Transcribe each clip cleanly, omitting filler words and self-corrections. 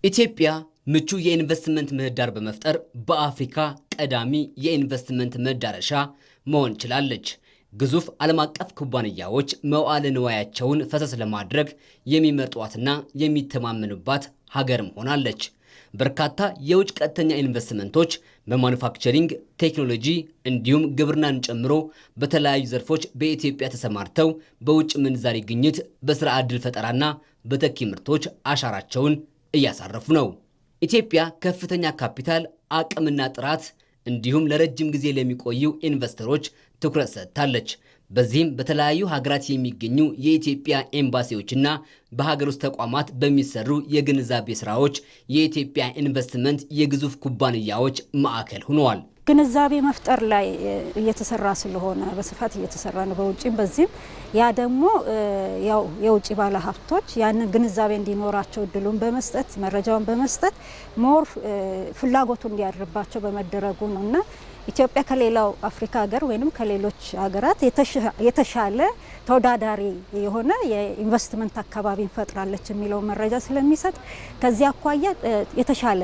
ኢትዮጵያ ምቹ የኢንቨስትመንት ምህዳር በመፍጠር በአፍሪካ ቀዳሚ የኢንቨስትመንት መዳረሻ መሆን ችላለች። ግዙፍ ዓለም አቀፍ ኩባንያዎች መዋዕለ ንዋያቸውን ፈሰስ ለማድረግ የሚመርጧትና የሚተማመኑባት ሀገርም ሆናለች። በርካታ የውጭ ቀጥተኛ ኢንቨስትመንቶች በማኑፋክቸሪንግ ቴክኖሎጂ እንዲሁም ግብርናን ጨምሮ በተለያዩ ዘርፎች በኢትዮጵያ ተሰማርተው በውጭ ምንዛሪ ግኝት፣ በስራ ዕድል ፈጠራና በተኪ ምርቶች አሻራቸውን እያሳረፉ ነው። ኢትዮጵያ ከፍተኛ ካፒታል አቅምና ጥራት እንዲሁም ለረጅም ጊዜ ለሚቆዩ ኢንቨስተሮች ትኩረት ሰጥታለች። በዚህም በተለያዩ ሀገራት የሚገኙ የኢትዮጵያ ኤምባሲዎችና በሀገር ውስጥ ተቋማት በሚሰሩ የግንዛቤ ስራዎች የኢትዮጵያ ኢንቨስትመንት የግዙፍ ኩባንያዎች ማዕከል ሆነዋል። ግንዛቤ መፍጠር ላይ እየተሰራ ስለሆነ በስፋት እየተሰራ ነው በውጪም በዚህም ያ ደግሞ ያው የውጪ ባለሀብቶች ያንን ግንዛቤ እንዲኖራቸው እድሉን በመስጠት መረጃውን በመስጠት ሞር ፍላጎቱ እንዲያድርባቸው በመደረጉ ነውና ኢትዮጵያ ከሌላው አፍሪካ ሀገር ወይንም ከሌሎች ሀገራት የተሻለ ተወዳዳሪ የሆነ የኢንቨስትመንት አካባቢ እንፈጥራለች የሚለው መረጃ ስለሚሰጥ ከዚህ አኳያ የተሻለ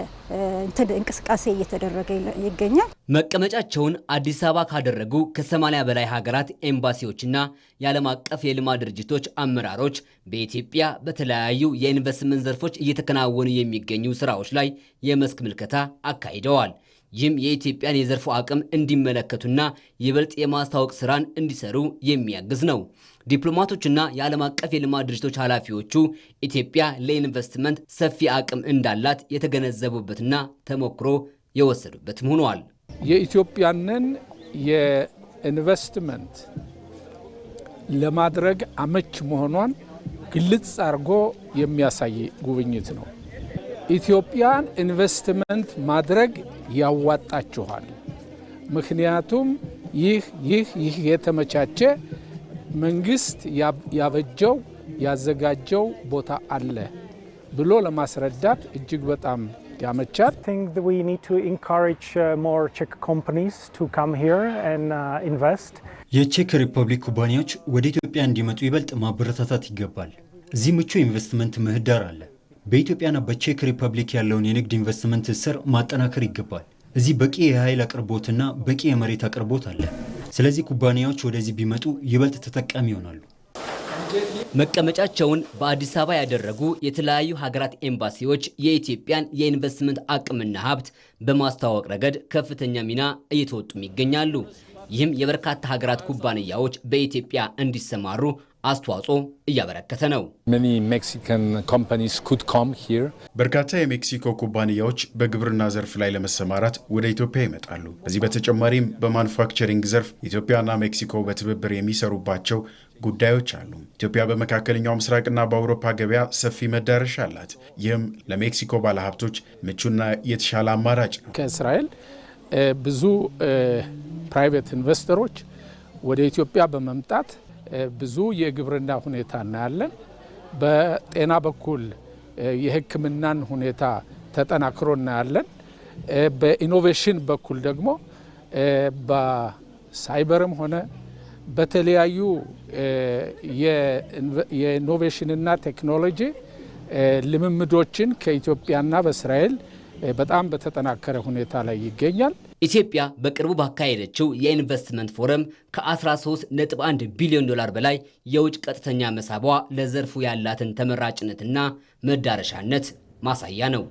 እንቅስቃሴ እየተደረገ ይገኛል። መቀመጫቸውን አዲስ አበባ ካደረጉ ከ80 በላይ ሀገራት ኤምባሲዎችና የዓለም አቀፍ የልማት ድርጅቶች አመራሮች በኢትዮጵያ በተለያዩ የኢንቨስትመንት ዘርፎች እየተከናወኑ የሚገኙ ስራዎች ላይ የመስክ ምልከታ አካሂደዋል። ይህም የኢትዮጵያን የዘርፉ አቅም እንዲመለከቱና ይበልጥ የማስታወቅ ስራን እንዲሰሩ የሚያግዝ ነው። ዲፕሎማቶችና የዓለም አቀፍ የልማት ድርጅቶች ኃላፊዎቹ ኢትዮጵያ ለኢንቨስትመንት ሰፊ አቅም እንዳላት የተገነዘቡበትና ተሞክሮ የወሰዱበትም ሆነዋል። የኢትዮጵያንን የኢንቨስትመንት ለማድረግ አመች መሆኗን ግልጽ አድርጎ የሚያሳይ ጉብኝት ነው። ኢትዮጵያን ኢንቨስትመንት ማድረግ ያዋጣችኋል። ምክንያቱም ይህ የተመቻቸ መንግስት ያበጀው ያዘጋጀው ቦታ አለ ብሎ ለማስረዳት እጅግ በጣም ያመቻል። የቼክ ሪፐብሊክ ኩባንያዎች ወደ ኢትዮጵያ እንዲመጡ ይበልጥ ማበረታታት ይገባል። እዚህ ምቹ ኢንቨስትመንት ምህዳር አለ። በኢትዮጵያና በቼክ ሪፐብሊክ ያለውን የንግድ ኢንቨስትመንት ስር ማጠናከር ይገባል። እዚህ በቂ የኃይል አቅርቦትና በቂ የመሬት አቅርቦት አለ። ስለዚህ ኩባንያዎች ወደዚህ ቢመጡ ይበልጥ ተጠቃሚ ይሆናሉ። መቀመጫቸውን በአዲስ አበባ ያደረጉ የተለያዩ ሀገራት ኤምባሲዎች የኢትዮጵያን የኢንቨስትመንት አቅምና ሀብት በማስተዋወቅ ረገድ ከፍተኛ ሚና እየተወጡም ይገኛሉ። ይህም የበርካታ ሀገራት ኩባንያዎች በኢትዮጵያ እንዲሰማሩ አስተዋጽኦ እያበረከተ ነው። በርካታ የሜክሲኮ ኩባንያዎች በግብርና ዘርፍ ላይ ለመሰማራት ወደ ኢትዮጵያ ይመጣሉ። ከዚህ በተጨማሪም በማኑፋክቸሪንግ ዘርፍ ኢትዮጵያና ሜክሲኮ በትብብር የሚሰሩባቸው ጉዳዮች አሉ። ኢትዮጵያ በመካከለኛው ምስራቅና በአውሮፓ ገበያ ሰፊ መዳረሻ አላት። ይህም ለሜክሲኮ ባለሀብቶች ምቹና የተሻለ አማራጭ ነው። ከእስራኤል ብዙ ፕራይቬት ኢንቨስተሮች ወደ ኢትዮጵያ በመምጣት ብዙ የግብርና ሁኔታ እናያለን። በጤና በኩል የሕክምናን ሁኔታ ተጠናክሮ እናያለን። በኢኖቬሽን በኩል ደግሞ በሳይበርም ሆነ በተለያዩ የኢኖቬሽንና ቴክኖሎጂ ልምምዶችን ከኢትዮጵያና በእስራኤል በጣም በተጠናከረ ሁኔታ ላይ ይገኛል። ኢትዮጵያ በቅርቡ ባካሄደችው የኢንቨስትመንት ፎረም ከ13.1 ቢሊዮን ዶላር በላይ የውጭ ቀጥተኛ መሳቧ ለዘርፉ ያላትን ተመራጭነትና መዳረሻነት ማሳያ ነው።